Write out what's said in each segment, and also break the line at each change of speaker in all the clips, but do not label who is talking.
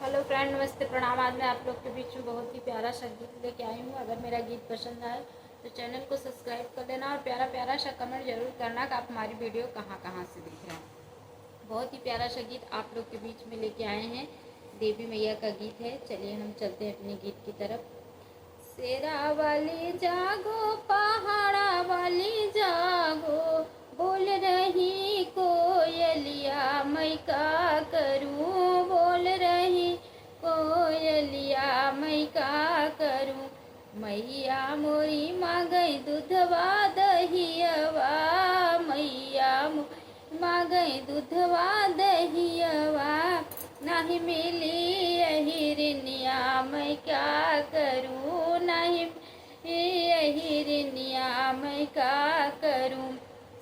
Hello friend, नमस्ते, प्रणाम। आज मैं आप लोग के बीच में बहुत ही प्यारा सा गीत लेके आई हूँ। अगर मेरा गीत पसंद आए तो चैनल को सब्सक्राइब कर देना और प्यारा प्यारा सा कमेंट जरूर करना कि आप हमारी वीडियो कहाँ कहाँ से देख रहे हैं। बहुत ही प्यारा सा गीत आप लोग के बीच में लेके आए हैं। देवी मैया का गीत है। चलिए हम चलते हैं अपने गीत की तरफ। शेरा वाली जागो, पहाड़ा वाली जागो, बोल रही कोयलिया मैं का करूं, बोल रही कोयलिया मैं का करूं। मैया मोरी मांगई दूधवा दहियवा, मैया मोरी मांगई दूधवा दहियवा, नहीं मिली हिरनिया मैं क्या करूं, नहीं हिरनिया मैं क्या करूं।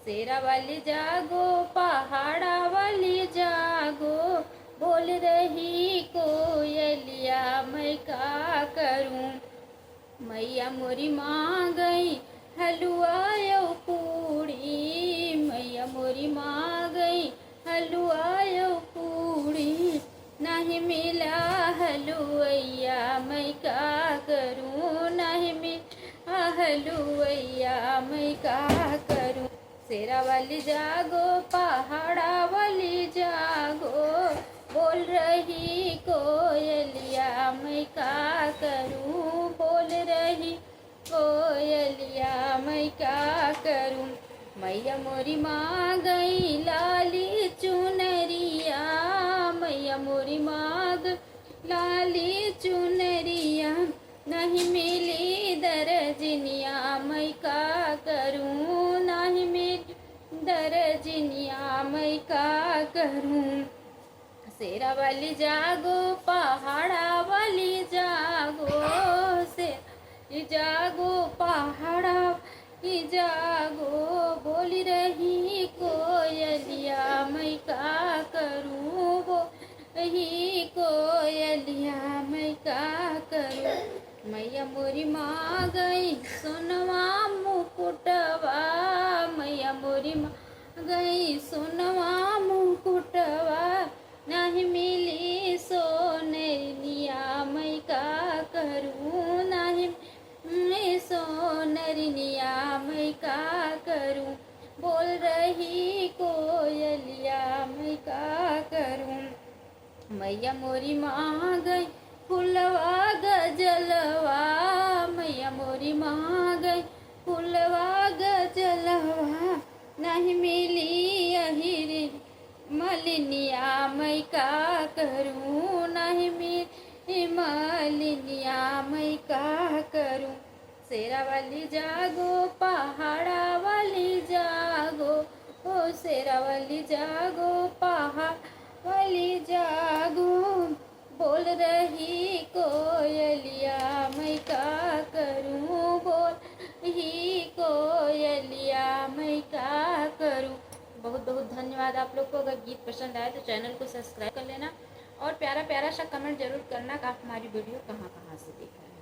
शेरा वाली जागो, पहाड़ा वाली जागो, बोल रही कोयलिया मैं क्या करूं। मैया मोरी माँ गई हलुआ यो पूड़ी, मैया मोरी माँ गई हलुआ यो पूड़ी, नहीं मिला हलुवैया मैं क्या करूं, नहीं मिला हलुवैया मैं क्या करूं। शेरा वाली जागो, पहाड़ा वाली जागो, बोल रही कोयलिया मैं क्या करूं, बोल रही कोयलिया मैं क्या करूं। मैया मोरी माँ गई लाली चुनरिया, मैया मोरी माँ गई लाली चुनरिया, नहीं मिली दरजनिया मैं क्या करूं, नहीं मिली दरजनिया मैं क्या करूं। शेरा वाली जागो, पहाड़ा वाली जागो, शेरा जागो, पहाड़ा वाली जागो, बोल रही कोयलिया मैं क्या करूं, बोल रही कोयलिया मैं क्या करूं। मैया मोरी माँ गई सोनवा मुकुटवा, मैया मोरी माँ गई सोनवा मुकुटवा, नहीं मिली सोनरिया मैं क्या करूं, नहीं मिली सोनरिया मैं क्या करूं। बोल रही कोयलिया मैं क्या करूं। मैया मोरी माँ गई फुलवा गजलवा, मैया मोरी माँ गई फुलवा गजलवा, नहीं मिली अहिरी मलिनिया मैं क्या करूं, नहीं मिली मलिनिया मैं क्या करूं। शेरा वाली जागो, पहाड़ा वाली जागो, ओ शेरा वाली जागो, पहाड़ वाली जागो, बोल रही कोयलिया मैं क्या करूं, बोल रही कोयलिया मैं क्या करूं। बहुत बहुत धन्यवाद आप लोग को। अगर गीत पसंद आए तो चैनल को सब्सक्राइब कर लेना और प्यारा प्यारा सा कमेंट जरूर करना कि आप हमारी वीडियो कहाँ कहाँ से देख रहे हैं।